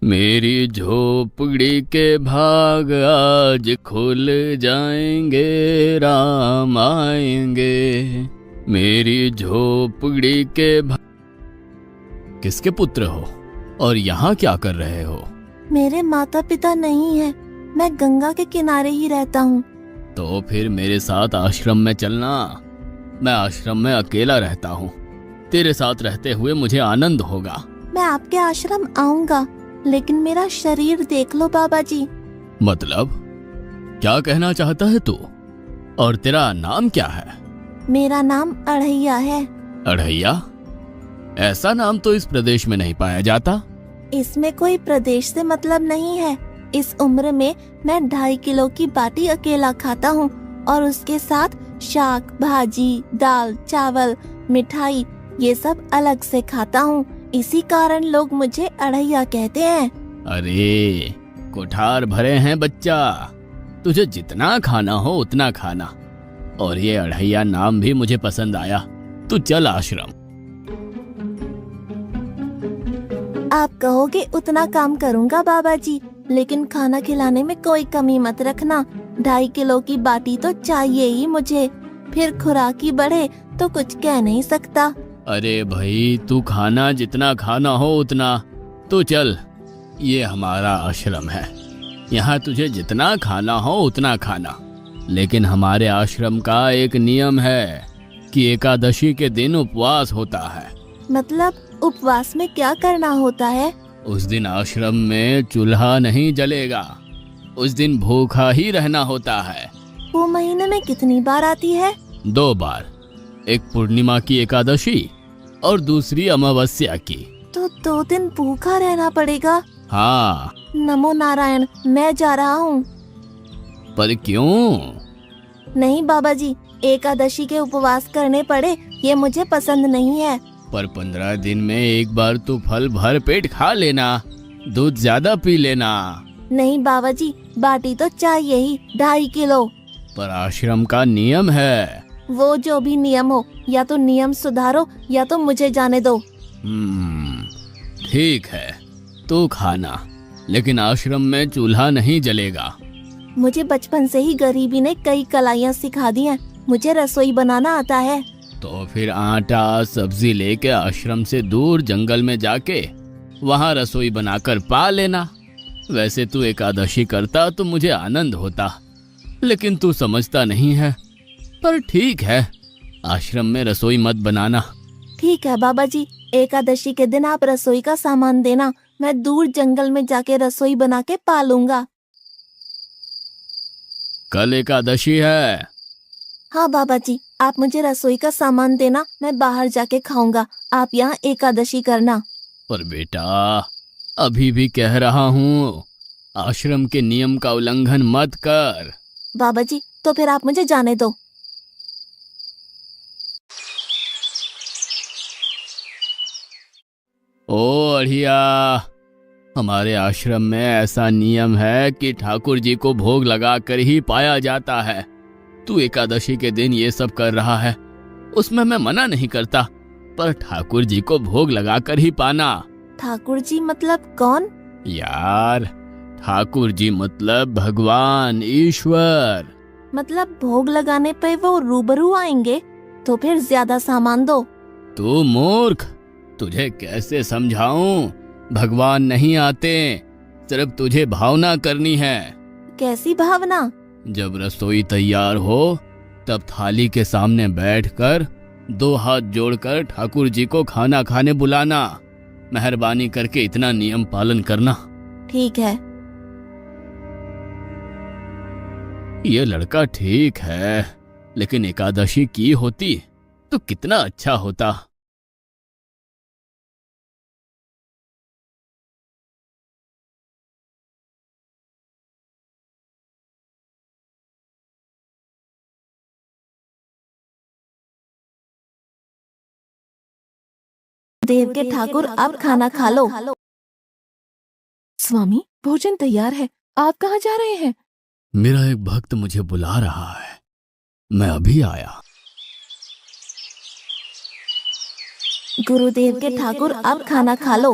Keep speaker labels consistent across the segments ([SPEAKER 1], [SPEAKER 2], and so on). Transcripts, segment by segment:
[SPEAKER 1] मेरी झोपड़ी के भाग आज खुल जाएंगे, राम आएंगे। मेरी झोपड़ी के भाग। किसके पुत्र हो और यहाँ क्या कर रहे हो?
[SPEAKER 2] मेरे माता पिता नहीं है, मैं गंगा के किनारे ही रहता हूँ।
[SPEAKER 1] तो फिर मेरे साथ आश्रम में चलना। मैं आश्रम में अकेला रहता हूँ, तेरे साथ रहते हुए मुझे आनंद होगा।
[SPEAKER 2] मैं आपके आश्रम आऊंगा, लेकिन मेरा शरीर देख लो बाबा जी।
[SPEAKER 1] मतलब क्या कहना चाहता है तू? और तेरा नाम क्या है?
[SPEAKER 2] मेरा नाम अढ़ैया है।
[SPEAKER 1] अढ़ैया? ऐसा नाम तो इस प्रदेश में नहीं पाया जाता।
[SPEAKER 2] इसमें कोई प्रदेश से मतलब नहीं है। इस उम्र में मैं 2.5 किलो की बाटी अकेला खाता हूँ और उसके साथ शाक, भाजी, दाल, चावल, मिठाई ये सब अलग से खाता हूँ। इसी कारण लोग मुझे अढ़ैया कहते हैं।
[SPEAKER 1] अरे कोठार भरे हैं बच्चा, तुझे जितना खाना हो उतना खाना। और ये अढ़ैया नाम भी मुझे पसंद आया। तू चल आश्रम।
[SPEAKER 2] आप कहोगे उतना काम करूँगा बाबा जी, लेकिन खाना खिलाने में कोई कमी मत रखना। 2.5 किलो की बाटी तो चाहिए ही मुझे, फिर खुराकी बढ़े तो कुछ कह नहीं सकता।
[SPEAKER 1] अरे भाई, तू खाना जितना खाना हो उतना। तो चल, ये हमारा आश्रम है, यहाँ तुझे जितना खाना हो उतना खाना। लेकिन हमारे आश्रम का एक नियम है कि एकादशी के दिन उपवास होता है।
[SPEAKER 2] मतलब उपवास में क्या करना होता है?
[SPEAKER 1] उस दिन आश्रम में चूल्हा नहीं जलेगा, उस दिन भूखा ही रहना होता है।
[SPEAKER 2] वो महीने में कितनी बार आती है?
[SPEAKER 1] 2 बार, एक पूर्णिमा की एकादशी और दूसरी अमावस्या की।
[SPEAKER 2] तो 2 दिन भूखा रहना पड़ेगा।
[SPEAKER 1] हाँ।
[SPEAKER 2] नमो नारायण, मैं जा रहा हूँ।
[SPEAKER 1] पर क्यों?
[SPEAKER 2] नहीं बाबा जी, एकादशी के उपवास करने पड़े ये मुझे पसंद नहीं है।
[SPEAKER 1] पर 15 दिन में एक बार तो फल भर पेट खा लेना, दूध ज्यादा पी लेना।
[SPEAKER 2] नहीं बाबा जी, बाटी तो चाहिए ही 2.5 किलो।
[SPEAKER 1] पर आश्रम का नियम है।
[SPEAKER 2] वो जो भी नियम हो, या तो नियम सुधारो या तो मुझे जाने दो।
[SPEAKER 1] ठीक है, तू खाना, लेकिन आश्रम में चूल्हा नहीं जलेगा।
[SPEAKER 2] मुझे बचपन से ही गरीबी ने कई कलाइयाँ सिखा दी हैं। मुझे रसोई बनाना आता है।
[SPEAKER 1] तो फिर आटा सब्जी लेके आश्रम से दूर जंगल में जाके वहाँ रसोई बनाकर पा लेना। वैसे तू एकादशी करता तो मुझे आनंद होता, लेकिन तू समझता नहीं है। पर ठीक है, आश्रम में रसोई मत बनाना।
[SPEAKER 2] ठीक है बाबा जी, एकादशी के दिन आप रसोई का सामान देना, मैं दूर जंगल में जाके रसोई बना के पा लूंगा।
[SPEAKER 1] कल एकादशी है।
[SPEAKER 2] हाँ बाबा जी, आप मुझे रसोई का सामान देना, मैं बाहर जाके खाऊंगा। आप यहाँ एकादशी करना।
[SPEAKER 1] पर बेटा, अभी भी कह रहा हूँ, आश्रम के नियम का उल्लंघन मत कर।
[SPEAKER 2] बाबा जी, तो फिर आप मुझे जाने दो।
[SPEAKER 1] ओ अढ़िया, हमारे आश्रम में ऐसा नियम है कि ठाकुर जी को भोग लगाकर ही पाया जाता है। तू एकादशी के दिन ये सब कर रहा है, उसमें मैं मना नहीं करता, पर ठाकुर जी को भोग लगाकर ही पाना।
[SPEAKER 2] ठाकुर जी मतलब कौन?
[SPEAKER 1] यार, ठाकुर जी मतलब भगवान ईश्वर।
[SPEAKER 2] मतलब भोग लगाने पे वो रूबरू आएंगे? तो फिर ज्यादा सामान दो।
[SPEAKER 1] तू मूर्ख, तुझे कैसे समझाऊं? भगवान नहीं आते, सिर्फ तुझे भावना करनी है।
[SPEAKER 2] कैसी भावना?
[SPEAKER 1] जब रसोई तैयार हो तब थाली के सामने बैठकर 2 हाथ जोड़कर ठाकुर जी को खाना खाने बुलाना। मेहरबानी करके इतना नियम पालन करना।
[SPEAKER 2] ठीक है।
[SPEAKER 1] ये लड़का ठीक है, लेकिन एकादशी की होती तो कितना अच्छा होता।
[SPEAKER 2] देव के ठाकुर, आप खाना खा लो।
[SPEAKER 3] स्वामी, भोजन तैयार है, आप कहाँ जा रहे हैं?
[SPEAKER 1] मेरा एक भक्त मुझे बुला रहा है, मैं अभी आया।
[SPEAKER 2] गुरुदेव के ठाकुर, आप खाना खा लो।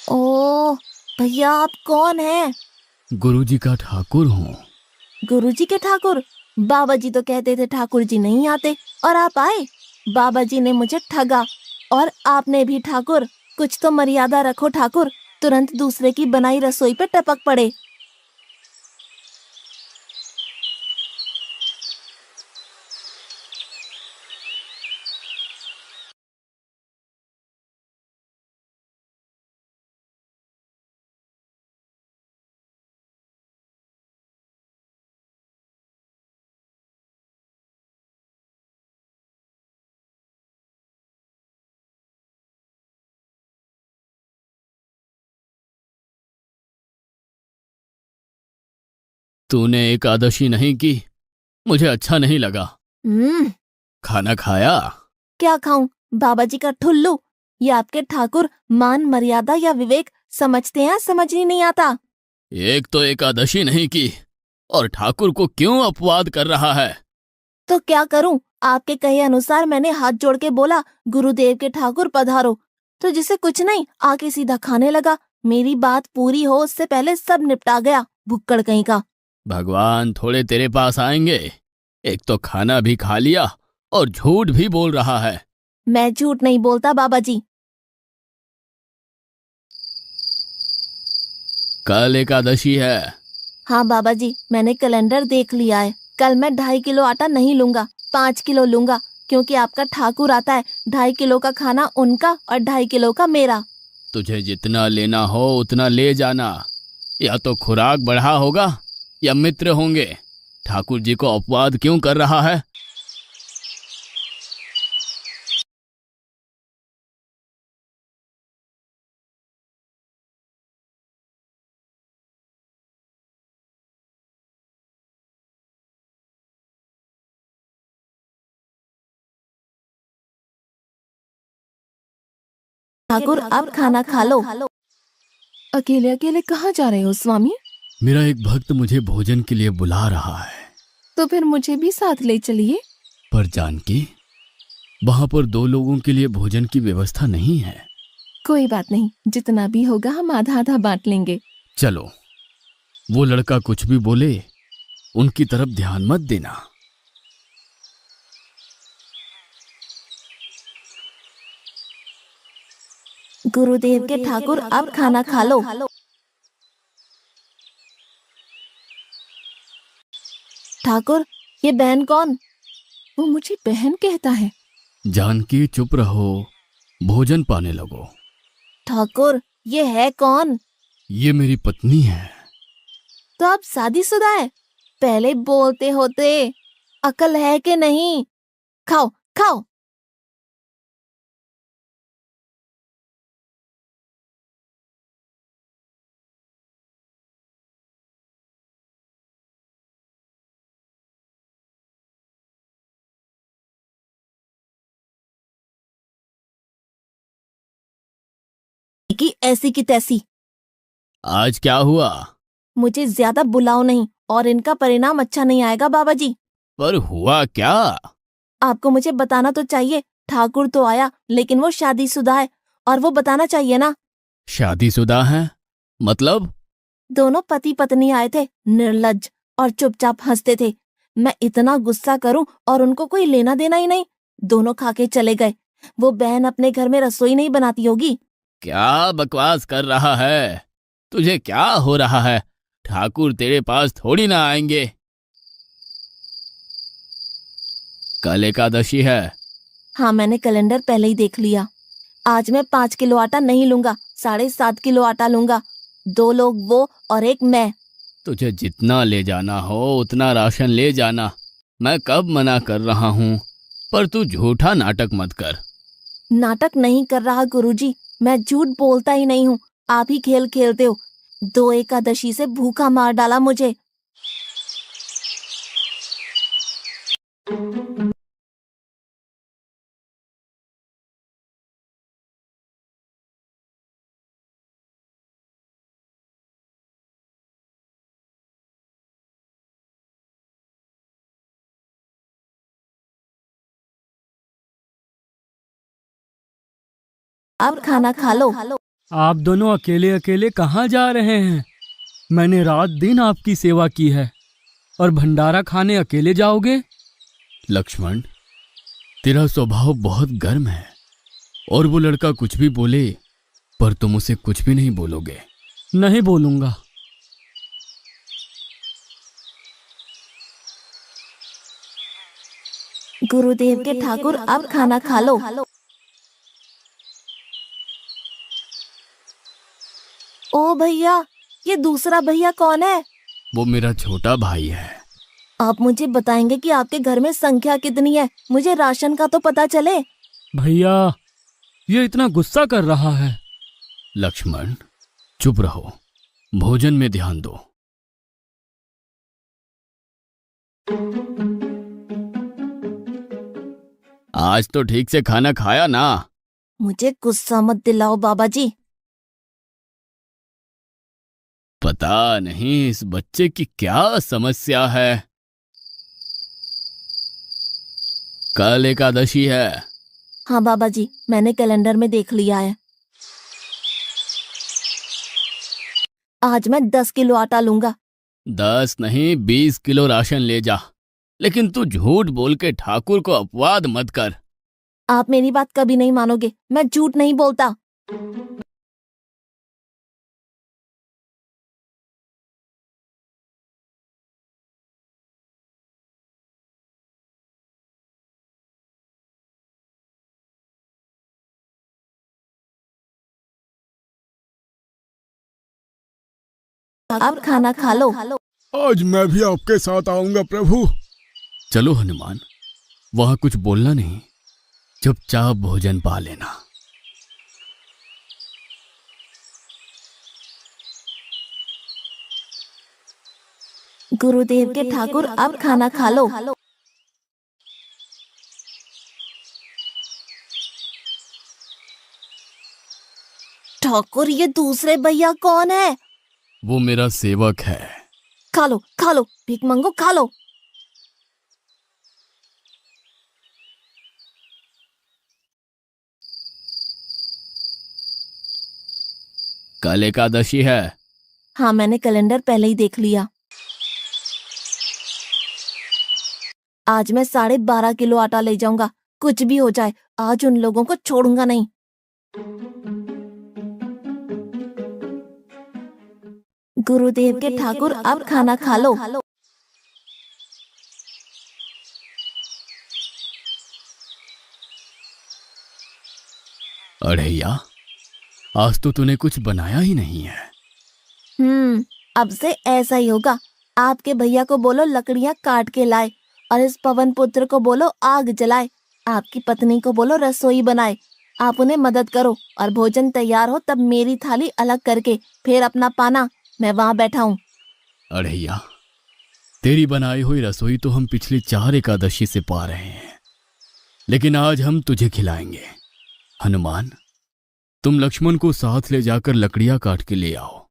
[SPEAKER 2] ओह भैया, आप कौन हैं?
[SPEAKER 1] गुरुजी का ठाकुर हूँ।
[SPEAKER 2] गुरुजी के ठाकुर? बाबा जी तो कहते थे ठाकुर जी नहीं आते, और आप आए। बाबा जी ने मुझे ठगा, और आपने भी ठाकुर। कुछ तो मर्यादा रखो ठाकुर, तुरंत दूसरे की बनाई रसोई पे टपक पड़े।
[SPEAKER 1] तूने एकादशी नहीं की, मुझे अच्छा नहीं लगा।
[SPEAKER 2] हम्म।
[SPEAKER 1] खाना खाया?
[SPEAKER 2] क्या खाऊं? बाबा जी का ठुल्लू। ये आपके ठाकुर मान मर्यादा या विवेक समझते हैं, समझ ही नहीं आता।
[SPEAKER 1] एक तो एकादशी नहीं की और ठाकुर को क्यों अपवाद कर रहा है?
[SPEAKER 2] तो क्या करूं? आपके कहे अनुसार मैंने हाथ जोड़ के बोला, गुरुदेव के ठाकुर पधारो। तो जिसे कुछ नहीं, आके सीधा खाने लगा। मेरी बात पूरी हो उससे पहले सब निपटा गया, भुक्कड़ कहीं का।
[SPEAKER 1] भगवान थोड़े तेरे पास आएंगे। एक तो खाना भी खा लिया और झूठ भी बोल रहा है।
[SPEAKER 2] मैं झूठ नहीं बोलता बाबा जी।
[SPEAKER 1] कल एकादशी है।
[SPEAKER 2] हाँ बाबा जी, मैंने कैलेंडर देख लिया है। कल मैं 2.5 किलो आटा नहीं लूंगा, 5 किलो लूंगा, क्योंकि आपका ठाकुर आता है। 2.5 किलो का खाना उनका और 2.5 किलो का मेरा।
[SPEAKER 1] तुझे जितना लेना हो उतना ले जाना। या तो खुराक बढ़ा होगा या मित्र होंगे। ठाकुर जी को अपवाद क्यों कर रहा है?
[SPEAKER 2] ठाकुर आप खाना खा लो।
[SPEAKER 3] अकेले अकेले कहाँ जा रहे हो स्वामी?
[SPEAKER 1] मेरा एक भक्त मुझे भोजन के लिए बुला रहा है।
[SPEAKER 3] तो फिर मुझे भी साथ ले चलिए।
[SPEAKER 1] पर जानकी, वहां पर 2 लोगों के लिए भोजन की व्यवस्था नहीं है।
[SPEAKER 3] कोई बात नहीं, जितना भी होगा हम आधा आधा बांट लेंगे।
[SPEAKER 1] चलो, वो लड़का कुछ भी बोले उनकी तरफ ध्यान मत देना।
[SPEAKER 2] गुरुदेव के ठाकुर आप खाना खा लो। ठाकुर, ये बहन कौन?
[SPEAKER 3] वो मुझे बहन कहता है।
[SPEAKER 1] जानकी चुप रहो, भोजन पाने लगो।
[SPEAKER 2] ठाकुर, ये है कौन?
[SPEAKER 1] ये मेरी पत्नी है।
[SPEAKER 2] तो आप शादीशुदा है? पहले बोलते होते। अकल है कि नहीं? खाओ खाओ। की ऐसी की तैसी।
[SPEAKER 1] आज क्या हुआ?
[SPEAKER 2] मुझे ज्यादा बुलाओ नहीं, और इनका परिणाम अच्छा नहीं आएगा बाबा जी।
[SPEAKER 1] पर हुआ क्या?
[SPEAKER 2] आपको मुझे बताना तो चाहिए। ठाकुर तो आया, लेकिन वो शादीशुदा है, और वो बताना चाहिए ना।
[SPEAKER 1] शादीशुदा है? मतलब?
[SPEAKER 2] दोनों पति पत्नी आए थे, निर्लज्ज, और चुपचाप हंसते थे। मैं इतना गुस्सा करूं और उनको कोई लेना देना ही नहीं। दोनों खा के चले गए। वो बहन अपने घर में रसोई नहीं बनाती होगी।
[SPEAKER 1] क्या बकवास कर रहा है? तुझे क्या हो रहा है? ठाकुर तेरे पास थोड़ी ना आएंगे। कल एकादशी है।
[SPEAKER 2] हाँ, मैंने कैलेंडर पहले ही देख लिया। आज मैं 5 किलो आटा नहीं लूंगा, 7.5 किलो आटा लूंगा। 2 लोग वो और एक मैं।
[SPEAKER 1] तुझे जितना ले जाना हो उतना राशन ले जाना। मैं कब मना कर रहा हूँ, पर तू झूठा नाटक मत कर।
[SPEAKER 2] नाटक नहीं कर रहा गुरुजी, मैं झूठ बोलता ही नहीं हूँ। आप ही खेल खेलते हो। 2 एकादशी से भूखा मार डाला मुझे। अब खाना खा लो।
[SPEAKER 4] आप दोनों अकेले अकेले कहाँ जा रहे हैं? मैंने रात दिन आपकी सेवा की है और भंडारा खाने अकेले जाओगे?
[SPEAKER 1] लक्ष्मण, तेरा स्वभाव बहुत गर्म है और वो लड़का कुछ भी बोले पर तुम उसे कुछ भी नहीं बोलोगे।
[SPEAKER 4] नहीं बोलूंगा।
[SPEAKER 2] गुरुदेव के ठाकुर, अब खाना खा लो। ओ भैया, ये दूसरा भैया कौन है?
[SPEAKER 1] वो मेरा छोटा भाई है।
[SPEAKER 2] आप मुझे बताएंगे कि आपके घर में संख्या कितनी है? मुझे राशन का तो पता चले।
[SPEAKER 4] भैया, ये इतना गुस्सा कर रहा है।
[SPEAKER 1] लक्ष्मण, चुप रहो, भोजन में ध्यान दो। आज तो ठीक से खाना खाया ना?
[SPEAKER 2] मुझे गुस्सा मत दिलाओ बाबा जी।
[SPEAKER 1] पता नहीं इस बच्चे की क्या समस्या है। कल एकादशी है।
[SPEAKER 2] हाँ बाबा जी, मैंने कैलेंडर में देख लिया है। आज मैं 10 किलो आटा लूंगा।
[SPEAKER 1] 10 नहीं 20 किलो राशन ले जा, लेकिन तू झूठ बोल के ठाकुर को अपवाद मत कर।
[SPEAKER 2] आप मेरी बात कभी नहीं मानोगे, मैं झूठ नहीं बोलता। अब खाना खा लो।
[SPEAKER 5] आज मैं भी आपके साथ आऊंगा प्रभु।
[SPEAKER 1] चलो हनुमान, वहां कुछ बोलना नहीं, चुपचाप भोजन पा लेना।
[SPEAKER 2] गुरुदेव के ठाकुर, अब खाना खा लो। ठाकुर, ये दूसरे भैया कौन है?
[SPEAKER 1] वो मेरा सेवक है।
[SPEAKER 2] खा लो, भीख मंगो, खा लो।
[SPEAKER 1] कल एकादशी है।
[SPEAKER 2] हाँ, मैंने कैलेंडर पहले ही देख लिया। आज मैं 12.5 किलो आटा ले जाऊंगा। कुछ भी हो जाए, आज उन लोगों को छोड़ूंगा नहीं। गुरुदेव के ठाकुर, अब खाना खा लो।
[SPEAKER 1] अढ़ैया, आज तो तूने कुछ बनाया ही नहीं है।
[SPEAKER 2] अब से ऐसा ही होगा। आपके भैया को बोलो लकड़ियां काट के लाए और इस पवन पुत्र को बोलो आग जलाए। आपकी पत्नी को बोलो रसोई बनाए। आप उन्हें मदद करो और भोजन तैयार हो तब मेरी थाली अलग करके फिर अपना पाना, मैं वहां बैठा हूँ।
[SPEAKER 1] अढ़ैया, तेरी बनाई हुई रसोई तो हम पिछली 4 एकादशी से पा रहे हैं, लेकिन आज हम तुझे खिलाएंगे। हनुमान, तुम लक्ष्मण को साथ ले जाकर लकड़ियां काट के ले आओ।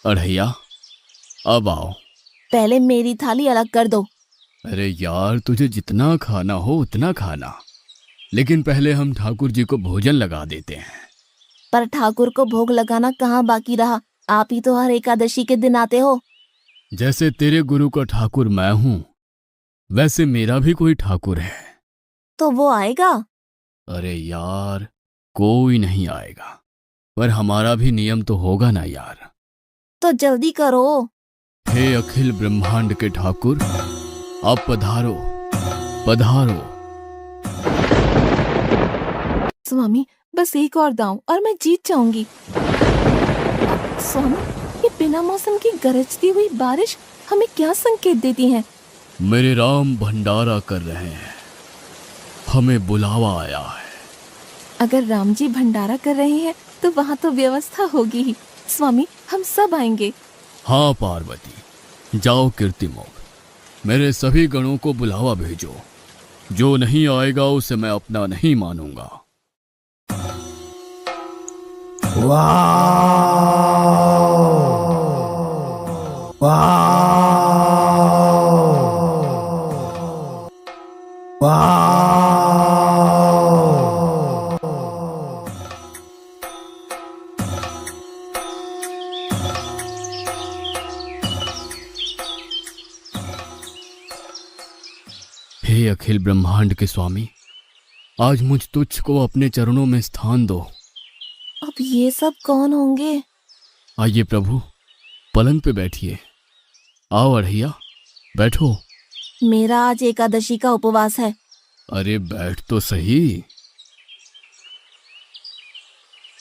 [SPEAKER 1] अढ़ैया, अब आओ।
[SPEAKER 2] पहले मेरी थाली अलग कर दो।
[SPEAKER 1] अरे यार, तुझे जितना खाना हो उतना खाना, लेकिन पहले हम ठाकुर जी को भोजन लगा देते हैं।
[SPEAKER 2] पर ठाकुर को भोग लगाना कहाँ बाकी रहा? आप ही तो हर एकादशी के दिन आते हो।
[SPEAKER 1] जैसे तेरे गुरु का ठाकुर मैं हूं, वैसे मेरा भी कोई ठाकुर है।
[SPEAKER 2] तो वो आएगा?
[SPEAKER 1] अरे यार, कोई नहीं आएगा, पर हमारा भी नियम तो होगा ना यार।
[SPEAKER 2] तो जल्दी करो।
[SPEAKER 1] हे अखिल ब्रह्मांड के ठाकुर, आप पधारो पधारो।
[SPEAKER 3] स्वामी, बस एक और दांव और मैं जीत जाऊंगी। स्वामी, ये बिना मौसम की गरजती हुई बारिश हमें क्या संकेत देती है?
[SPEAKER 1] मेरे राम भंडारा कर रहे हैं, हमें बुलावा आया है।
[SPEAKER 3] अगर राम जी भंडारा कर रहे हैं तो वहाँ तो व्यवस्था होगी ही। स्वामी, हम सब आएंगे।
[SPEAKER 1] हाँ पार्वती, जाओ कीर्तिमोग, मेरे सभी गणों को बुलावा भेजो। जो नहीं आएगा उसे मैं अपना नहीं मानूंगा। हे अखिल ब्रह्मांड के स्वामी, आज मुझ तुच्छ को अपने चरणों में स्थान दो।
[SPEAKER 2] अब ये सब कौन होंगे?
[SPEAKER 1] आइए प्रभु, पलंग पे बैठिए। आओ अढ़ैया, बैठो।
[SPEAKER 2] मेरा आज एकादशी का उपवास है।
[SPEAKER 1] अरे बैठ तो सही।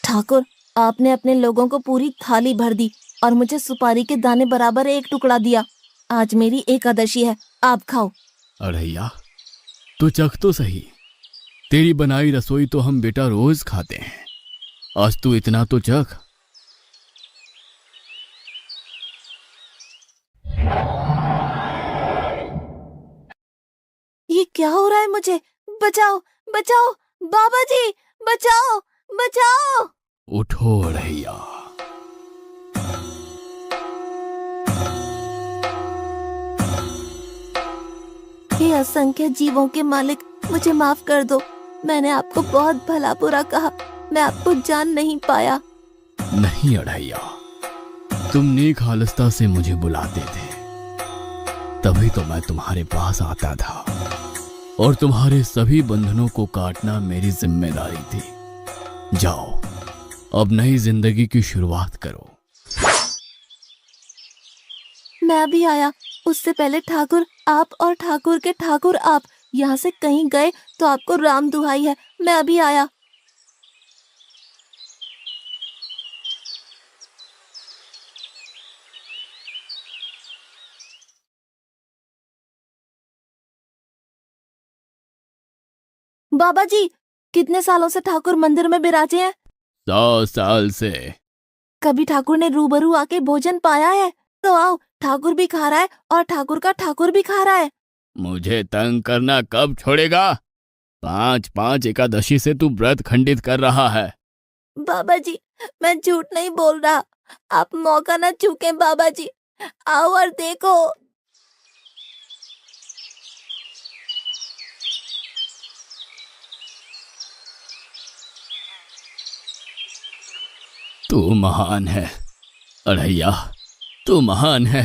[SPEAKER 2] ठाकुर, आपने अपने लोगों को पूरी थाली भर दी और मुझे सुपारी के दाने बराबर एक टुकड़ा दिया। आज मेरी एकादशी है, आप खाओ।
[SPEAKER 1] अढ़ैया, तो चख तो सही। तेरी बनाई रसोई तो हम बेटा रोज खाते हैं, आज तू इतना तो चख।
[SPEAKER 2] ये क्या हो रहा है मुझे? बचाओ बचाओ, बाबा जी बचाओ बचाओ।
[SPEAKER 1] उठो अढ़ैया।
[SPEAKER 2] हे असंख्य जीवों के मालिक, मुझे माफ कर दो। मैंने आपको बहुत भला बुरा कहा, मैं आपको जान नहीं पाया।
[SPEAKER 1] नहीं अढ़ैया, तुम नेक हालस्ता से मुझे बुलाते थे, तभी तो मैं तुम्हारे पास आता था, और तुम्हारे सभी बंधनों को काटना मेरी जिम्मेदारी थी। जाओ, अब नई जिंदगी की शुरुआत करो।
[SPEAKER 2] मैं भी आया, उससे पहले ठाकुर आप और ठाकुर के ठाकुर आप यहाँ से कहीं गए तो आपको राम दुहाई है। मैं अभी आया। बाबा जी, कितने सालों से ठाकुर मंदिर में विराजे हैं?
[SPEAKER 1] 100 साल से।
[SPEAKER 2] कभी ठाकुर ने रूबरू आके भोजन पाया है? तो आओ, ठाकुर भी खा रहा है और ठाकुर का ठाकुर भी खा रहा है।
[SPEAKER 1] मुझे तंग करना कब छोड़ेगा? 5-5 एकादशी से तू व्रत खंडित कर रहा है।
[SPEAKER 2] बाबा जी, मैं झूठ नहीं बोल रहा, आप मौका ना चूकें। बाबा जी, आओ और देखो।
[SPEAKER 1] तू महान है अढ़ैया, तू महान है।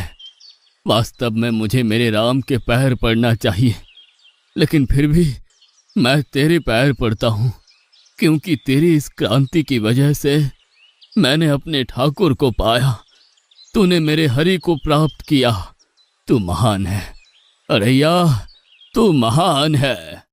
[SPEAKER 1] वास्तव में मुझे मेरे राम के पैर पड़ना चाहिए, लेकिन फिर भी मैं तेरे पैर पड़ता हूँ, क्योंकि तेरी इस क्रांति की वजह से मैंने अपने ठाकुर को पाया। तूने मेरे हरि को प्राप्त किया। तू महान है अढ़ैया, तू महान है।